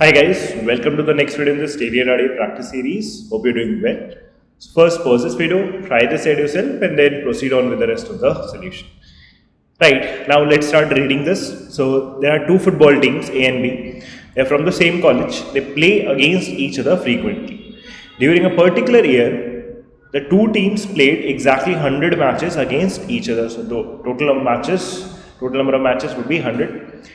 Hi guys, welcome to the next video in the Stadia Radio practice series. Hope you're doing well. So first pause this video, try this at yourself and then proceed on with the rest of the solution. Right, now let's start reading this. So there are two football teams, A and B. They're from the same college. They play against each other frequently. During a particular year, the two teams played exactly 100 matches against each other. So the total number of matches would be 100.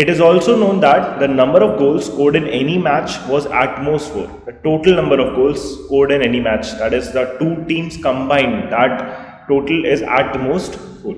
It is also known that the number of goals scored in any match was at most 4. The total number of goals scored in any match, that is the two teams combined, that total is at most 4.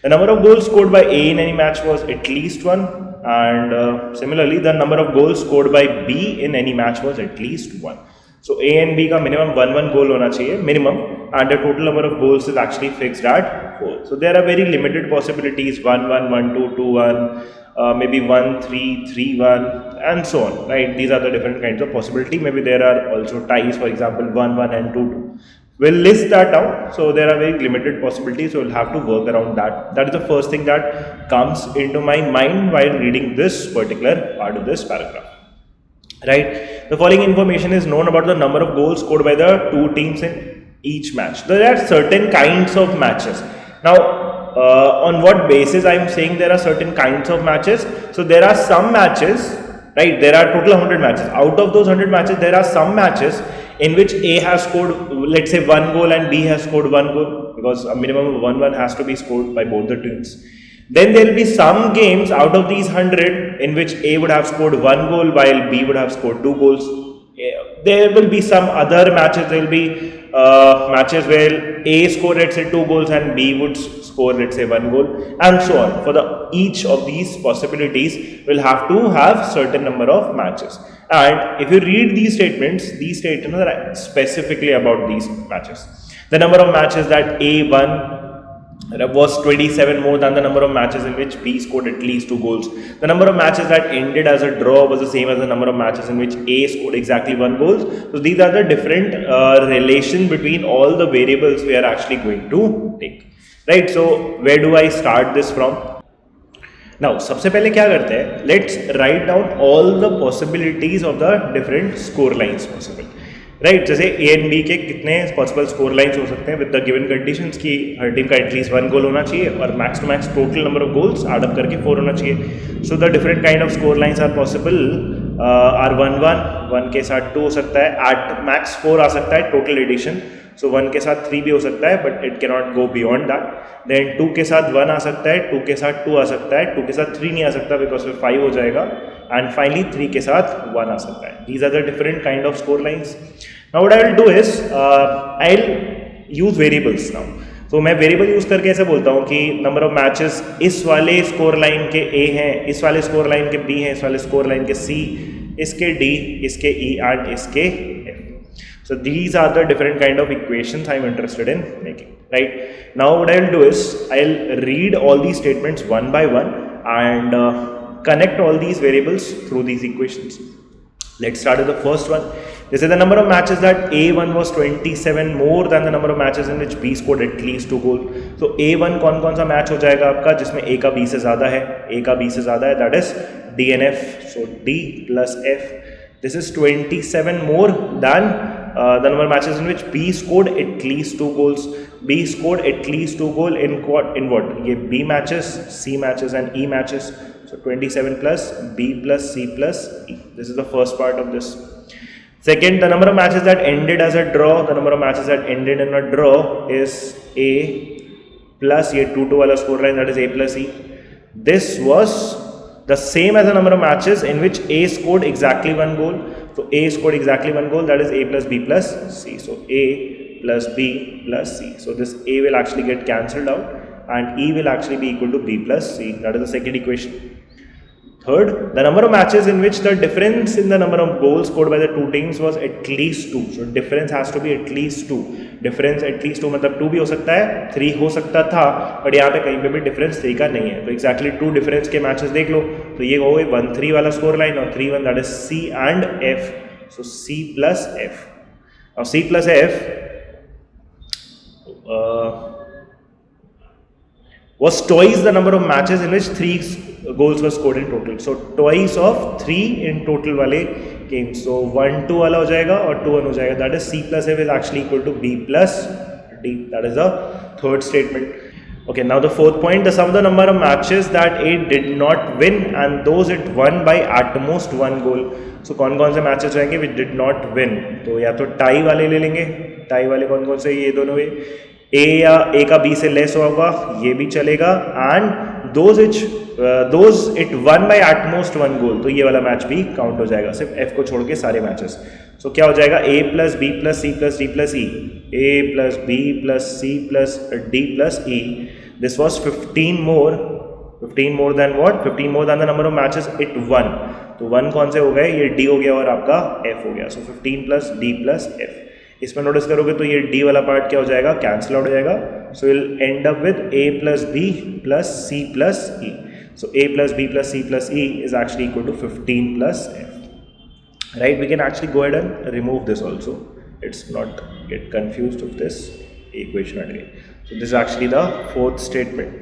The number of goals scored by A in any match was at least 1, and similarly the number of goals scored by B in any match was at least 1. So A and B का minimum 1 goal होना चाहिए minimum, and the total number of goals is actually fixed at 4. So there are very limited possibilities: 1-1, 1-2, 2-1, maybe 1-3, 3-1, and so on. Right? These are the different kinds of possibility. Maybe there are also ties, for example, 1-1 and 2-2. We'll list that down. So there are very limited possibilities. So we'll have to work around that. That is the first thing that comes into my mind while reading this particular part of this paragraph. Right, the following information is known about the number of goals scored by the two teams in each match. There are certain kinds of matches. Now, on what basis I am saying there are certain kinds of matches? So there are some matches, right? There are total 100 matches. Out of those 100 matches, there are some matches in which A has scored, let's say, 1 goal and B has scored 1 goal, because a minimum of 1-1 has to be scored by both the teams. Then there will be some games out of these 100 in which A would have scored 1 goal while B would have scored 2 goals. There will be some other matches. There will be matches where A scored, let's say, 2 goals and B would score, let's say, 1 goal, and so on. For each of these possibilities, we'll have to have certain number of matches. And if you read these statements are specifically about these matches. The number of matches that A won was 27 more than the number of matches in which B scored at least 2 goals. The number of matches that ended as a draw was the same as the number of matches in which A scored exactly 1 goal. So these are the different relation between all the variables we are actually going to take. Right, so where do I start this from? Now, सबसे पहले क्या करते हैं? Let's write down all the possibilities of the different score lines possible. Right, जैसे A and B के कितने possible score lines हो सकते हैं विद द गिवन कंडीशंस की हर टीम का एटलीस्ट 1 गोल होना चाहिए और max to max total number of goals add up करके 4 होना चाहिए. So the different kind of score lines are possible. Or 1-1 के साथ 2 हो सकता है, एट मैक्स 4 आ सकता है टोटल एडिशन. सो 1 के साथ 3 भी हो सकता है, but it can not go beyond that. Then 2 के साथ 1 आ सकता है, 2 के साथ 2 आ सकता है, 2 के साथ 3 नहीं आ सकता बिकॉज फिर 5 हो जाएगा, एंड फाइनली 3 के साथ 1 आ सकता है. These are the different kind of score lines. Now what I will do is I'll use variables now. तो मैं वेरिएबल यूज करके ऐसे बोलता हूँ कि नंबर ऑफ मैचेस इस वाले स्कोर लाइन के A हैं, इस वाले स्कोर लाइन के B हैं, इस वाले स्कोर लाइन के C, इसके D, इसके E and इसके F. So these are the different kind of equations I'm interested in making. Right, now what I will do is I'll read all these statements one by one and connect all these variables through these equations. Let's start with the first one. They say the number of matches that A1 was 27 more than the number of matches in which B scored at least 2 goals. So A1 कौन सा match हो जाएगा आपका जिसमें A का B से ज़्यादा है, that is D and F. So D plus F. This is 27 more than the number of matches in which B scored at least 2 goals. B scored at least 2 goals in what? ये B matches, C matches and E matches. So 27 plus B plus C plus E. This is the first part of this. Second, the number of matches that ended as a draw. The number of matches that ended in a draw is A plus ये 2-2 वाला score line, that is A plus E. This was the same as the number of matches in which A scored exactly 1 goal. So A scored exactly 1 goal, that is A plus B plus C. So A plus B plus C. So this A will actually get cancelled out and E will actually be equal to B plus C. That is the second equation. Third, the number of matches in which the difference in the number of goals scored by the two teams was at least 2. So difference has to be at least 2. Difference at least 2 मतलब 2 भी हो सकता है, 3 हो सकता था, but यहाँ पे कहीं पे भी डिफरेंस 3 का नहीं है. तो एक्जैक्टली 2 डिफरेंस के मैचेस देख लो. तो ये हो गए 1-3 वाला स्कोर लाइन और 3-1, that is C and F. So C plus F. Now C plus F was twice the number of matches in which goals were scored in total. So twice of 3 in total वाले games. So 1-2 वाला हो जाएगा और 2-1 हो जाएगा. That is C plus F is actually equal to B plus D. That is the third statement. Okay, now the fourth point, the sum of the number of matches that A did not win and those it won by at most 1 goal. So कौन कौन से matches रहेंगे which did not win? तो या तो tie वाले ले लेंगे. टाई वाले कौन कौन से? ये दोनों हुए. A या A का B से लेस होगा, ये भी चलेगा. And those it one by at most 1 गोल, तो ये वाला मैच भी काउंट हो जाएगा, सिर्फ F को छोड़ के सारे मैचेस. सो क्या हो जाएगा? A plus B plus C plus D plus E, A plus B plus C plus D plus E. This was 15 more than what? 15 more than the number of matches it won. तो 1 कौन से हो गए? ये D हो गया और आपका F हो गया. सो 15 प्लस D प्लस F. इसमें नोटिस करोगे तो ये D वाला पार्ट क्या हो जाएगा? कैंसिल आउट हो जाएगा. So will and up with A plus B plus C plus E. So A plus B plus C plus E is actually equal to 15 plus F. Right? We can actually go ahead and remove this also. It's not get confused with this equation again. So this is actually the fourth statement.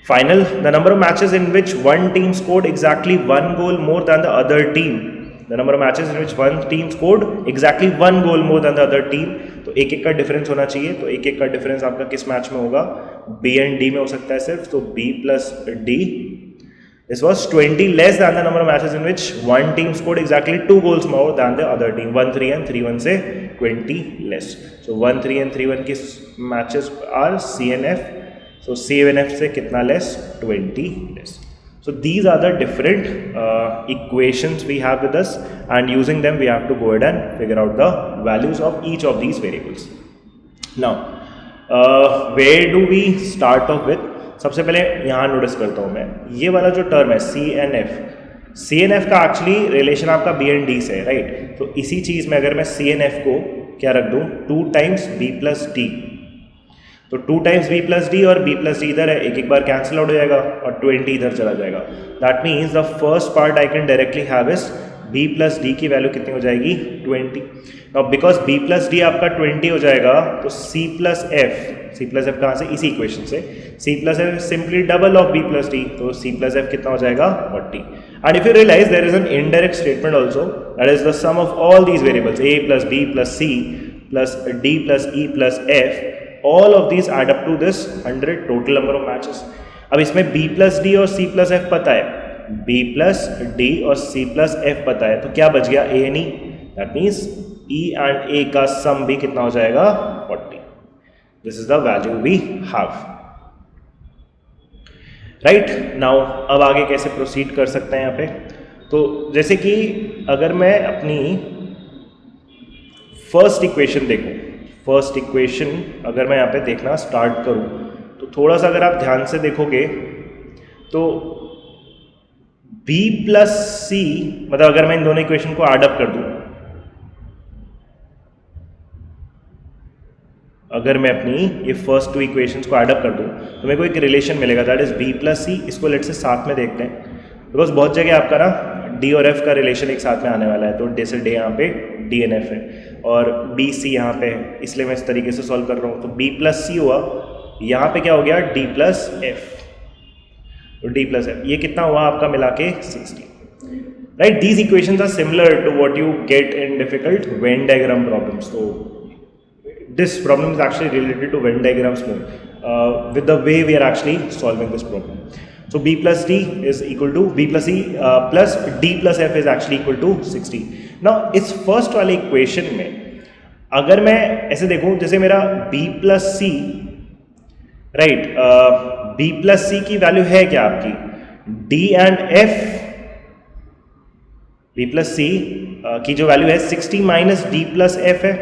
Final, the number of matches in which one team scored exactly 1 goal more than the other team. The number of matches in which one team scored exactly 1 goal more than the other team. तो एक एक का difference होना चाहिए. तो एक एक का डिफरेंस आपका किस मैच में होगा? B एंड D में हो सकता है सिर्फ. तो B plus D. This was 20 less than the number of matches in which one team scored exactly 2 goals more than the other team. 1-3 and 3-1 से 20 less. So 1-3 and 3-1 की matches are C and F. So C and F से कितना less? 20 less. So these are the different equations we have with us, and using them we have to go ahead and figure out the values of each of these variables. Now, where do we start off with? सबसे पहले यहाँ notice करता हूँ मैं, ये वाला जो term है C and F, C and F का एक्चुअली रिलेशन आपका B and D से है, राइट? तो इसी चीज़ में अगर मैं C and F को क्या रख दूँ? 2 times B plus D. तो 2 times B plus D और B plus D इधर है, एक एक बार कैंसिल आउट हो जाएगा और 20 इधर चला जाएगा. That means the first part I can directly have is B plus D की वैल्यू कितनी हो जाएगी? 20. Now because B plus D आपका 20 हो जाएगा, तो C plus F कहाँ से? इसी इक्वेशन से. C plus F simply double of B plus D, तो C plus F कितना हो जाएगा? 40. And if you realise there is an indirect statement also, that is the sum of all these variables A plus B plus C plus D plus E plus F. All of these add up to this 100 total number of matches. अब इसमें B plus D और C plus F पता है, B plus D और C plus F पता है, तो क्या बच गया? A and E. That means E and A का सम भी कितना हो जाएगा? 40. This is the value we have. Right? Now अब आगे कैसे प्रोसीड कर सकते हैं यहाँ पे? तो जैसे कि अगर मैं अपनी फर्स्ट इक्वेशन देखूँ, फर्स्ट इक्वेशन अगर मैं यहाँ पे देखना स्टार्ट करूँ, तो थोड़ा सा अगर आप ध्यान से देखोगे तो B प्लस C, मतलब अगर मैं इन दोनों इक्वेशन को एड अप कर दूँ, अगर मैं अपनी ये फर्स्ट 2 इक्वेशंस को एड अप कर दूँ तो मेरे को एक रिलेशन मिलेगा, that is B plus C. इसको लेट से साथ में देखते हैं, बिकॉज बहुत जगह आपका ना D और F का रिलेशन एक साथ में आने वाला है. तो जैसे D यहाँ पे D and F है और B C यहाँ पे है, इसलिए मैं इस तरीके से सॉल्व कर रहा हूँ. तो B प्लस C हुआ, यहाँ पे क्या हो गया? D plus F. तो D प्लस F, ये कितना हुआ आपका मिला के? 60. Right? These equations are similar to what you get in difficult Venn diagram problems. तो this problem is actually related to Venn diagrams more with the way we are actually solving this problem. So B plus D is equal to B plus C plus D plus F is actually equal to 60. Now इस first वाले equation में अगर मैं ऐसे देखूं, जैसे मेरा B plus C, right, B plus C की वैल्यू है क्या आपकी? D and F, B plus C की जो वैल्यू है 60 माइनस D plus F है,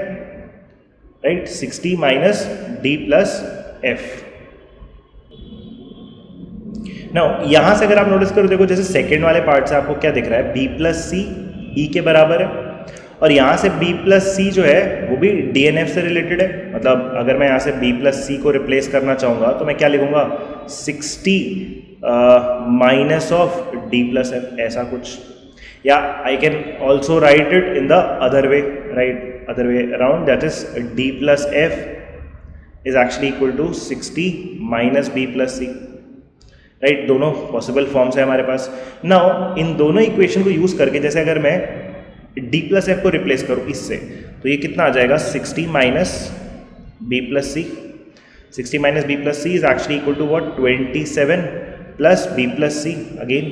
right? 60 minus D plus F. Now यहां से अगर आप नोटिस करो, देखो जैसे सेकेंड वाले पार्ट से आपको क्या दिख रहा है? B प्लस C E के बराबर है, और यहां से B प्लस C जो है वो भी D and F से रिलेटेड है. मतलब अगर मैं यहां से B प्लस C को रिप्लेस करना चाहूंगा तो मैं क्या लिखूंगा? 60 minus of D plus F, ऐसा कुछ. या I can also right it in the other way, right? Other way around, that is D plus F is actually equal to 60 minus B plus C. Right, दोनों possible forms है हमारे पास। Now in दोनों equation को use करके जैसे अगर मैं d plus f को रिप्लेस करूँ इससे, तो ये कितना आ जाएगा 60 minus b plus c. 60 minus b plus c is actually equal to what 27 plus B plus c again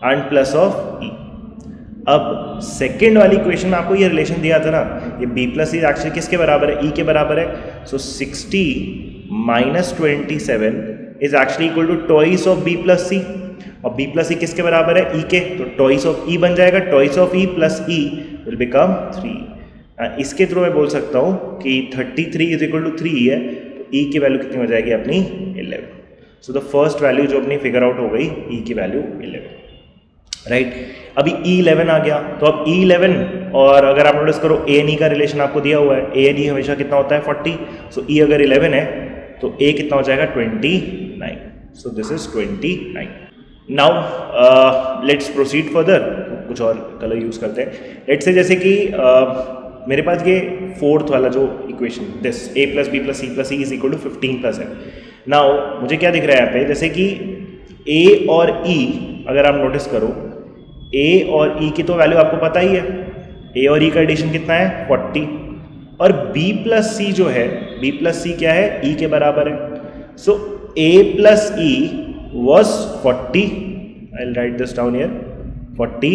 and plus of e. अब सेकेंड वाली इक्वेशन में आपको ये रिलेशन दिया था ना, ये b प्लस सी एक्चुअली किसके बराबर है, e के बराबर है। So 60 minus 27 is actually equal to twice of b plus c, और b प्लस सी किसके बराबर है, e के, तो टॉइस ऑफ e बन जाएगा। Toys of e plus e will become 3। इसके थ्रू मैं बोल सकता हूँ कि 33 इज इक्वल टू 3 है, तो e की वैल्यू कितनी हो जाएगी अपनी 11। सो द फर्स्ट वैल्यू जो अपनी फिगर आउट हो गई e की वैल्यू 11, राइट। अभी E11 आ गया, तो अब E11 और अगर आप नोटिस करो A and E का रिलेशन आपको दिया हुआ है, A and E हमेशा कितना होता है 40। सो E अगर 11 है तो A कितना हो जाएगा 29। So this is 29। Now let's proceed further, कुछ और कलर यूज करते हैं। लेट्स से जैसे कि मेरे पास ये फोर्थ वाला जो equation this a plus B plus C plus E is equal to 15 plus है। नाउ मुझे क्या दिख रहा है यहाँ पे, जैसे कि a और e अगर आप नोटिस करो, a और e की तो वैल्यू आपको पता ही है, a और e का एडिशन कितना है 40, और b प्लस सी जो है, b प्लस सी क्या है e के बराबर है। So a plus e was 40, I will write this down here 40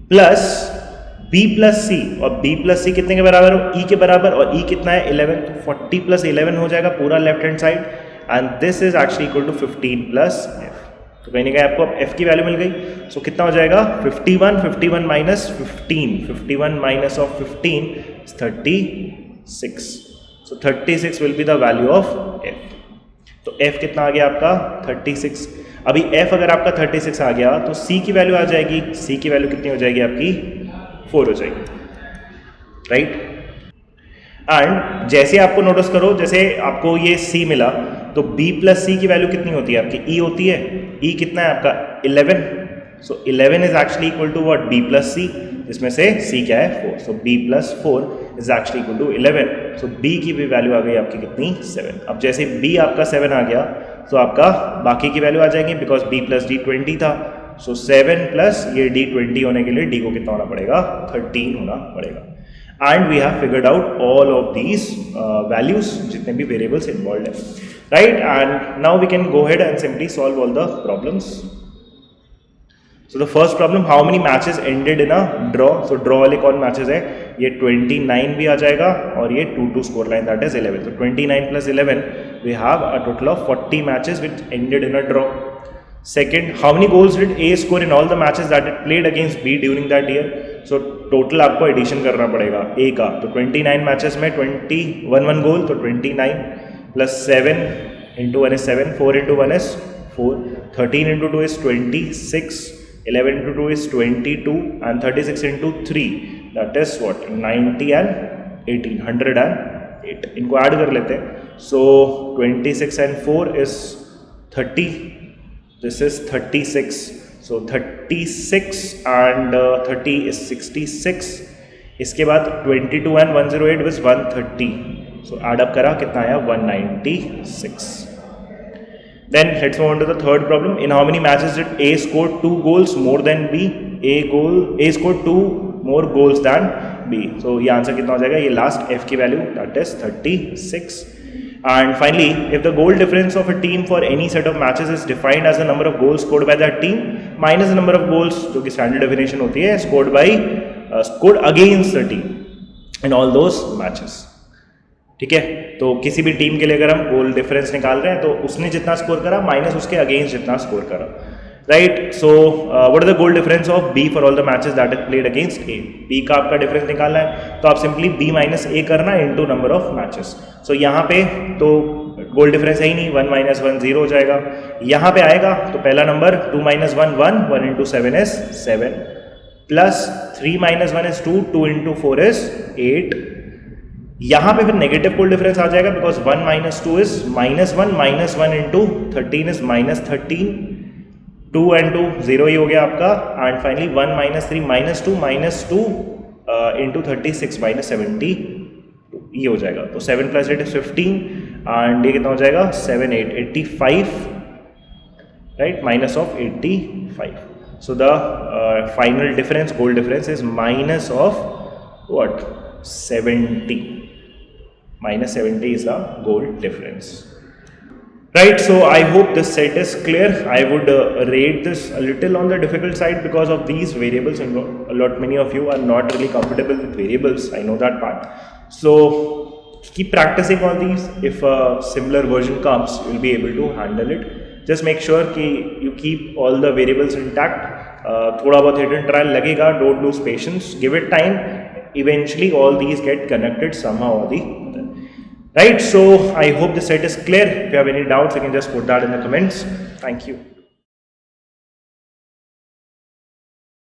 plus b plus c, और b प्लस सी कितने के बराबर हो, e के बराबर, और e कितना है 11, तो 40 प्लस 11 हो जाएगा पूरा left hand side, and this is actually equal to 15 plus f। तो कहीं ना कहीं आपको अब f की वैल्यू मिल गई। सो कितना हो जाएगा 51 minus 15, 51 minus of 15 is 36। So 36 will be the value of f। तो f कितना आ गया आपका 36। अभी f अगर आपका 36 आ गया तो c की वैल्यू आ जाएगी, c की वैल्यू कितनी हो जाएगी आपकी 4 हो जाएगी, राइट। एंड जैसे आपको नोटिस करो, जैसे आपको ये c मिला तो b प्लस सी की वैल्यू कितनी होती है आपकी, e होती है। e कितना है आपका 11, so 11 is actually equal to what b plus c, जिसमें से c क्या है 4, so b plus 4 is actually equal to 11। So b की भी वैल्यू आ गई आपकी कितनी 7। अब जैसे b आपका 7 आ गया तो आपका बाकी की वैल्यू आ जाएंगी, बिकॉज b प्लस डी 20 था। सो 7 प्लस ये d 20 होने के लिए d को कितना होना पड़ेगा 13 होना पड़ेगा। And we have figured out all of these values, जितने भी वेरिएबल्स इन्वॉल्व है, right. And now we can go head and simply solve all the problems. So the first problem, how many matches ended in a draw. So draw वाले कौन matches है, ये 29 भी आ जाएगा और ये 2-2 स्कोर लाइन, दैट इज 11। तो 29 plus 11 we have a total of 40 matches which ended in a draw. Second, how many goals did A score in all the matches that it played against B during that year? So total आपको addition करना पड़ेगा A का, तो 29 matches में 21 गोल, तो 29 plus 7 into 1 is 7, 4 into 1 is 4, 13 into 2 is 26, 11 into 2 is 22, and 36 into 3 that is what 90 and 18, 108। इनको add कर लेते हैं। सो 26 and 4 is 30, this is 36, so 36 and 30 is 66। इसके बाद 22 and 108 was 130, so add up करा कितना आया 196। Then let's move on to the third problem. In how many matches did A score 2 goals more than B? A scored 2 more goals than B, so ये answer कितना हो जाएगा, ये last F की value that is 36। And finally, if the goal difference of a team for any set of matches is defined as the number of goals scored by that team minus the number of goals, जो कि standard definition होती है, scored against the team in all those matches। ठीक है, तो किसी भी team के लिए अगर हम गोल डिफरेंस निकाल रहे हैं तो उसने जितना स्कोर करा माइनस उसके अगेंस्ट जितना स्कोर करा, right. So what is the goal difference of B for all the matches that is played against A? B का आपका डिफरेंस निकालना है तो आप सिंपली B माइनस A करना इनटू नंबर ऑफ मैचेस। सो यहाँ पे तो गोल डिफरेंस है ही नहीं, 1 माइनस 1 0 हो जाएगा। यहाँ पे आएगा तो पहला number 2 minus 1 1, 1 into 7 is 7, plus 3 minus 1 is 2, 2 into 4 is 8। यहाँ पे फिर नेगेटिव गोल डिफरेंस आ जाएगा, because 1 minus 2 is minus 1 into 13 is minus 13, 2 and 2 0 ही हो गया आपका। And finally 1 minus 3 minus 2 into 36 minus 70 ये हो जाएगा। तो 7 प्लस 8 इज 15, एंड ये कितना हो जाएगा 7 8 85 right? Minus of 85. So the final difference, goal difference, is minus of what? 70. Minus 70 is the goal difference. Right, so I hope this set is clear. I would rate this a little on the difficult side because of these variables, and many of you are not really comfortable with variables. I know that part. So keep practicing on these. If a similar version comes, you will be able to handle it. Just make sure कि you keep all the variables intact. थोड़ा बहुत hit and trial लगेगा. Don't lose patience. Give it time. Eventually, all these get connected somehow or the other. Right, so I hope the set is clear. If you have any doubts, you can just put that in the comments. Thank you.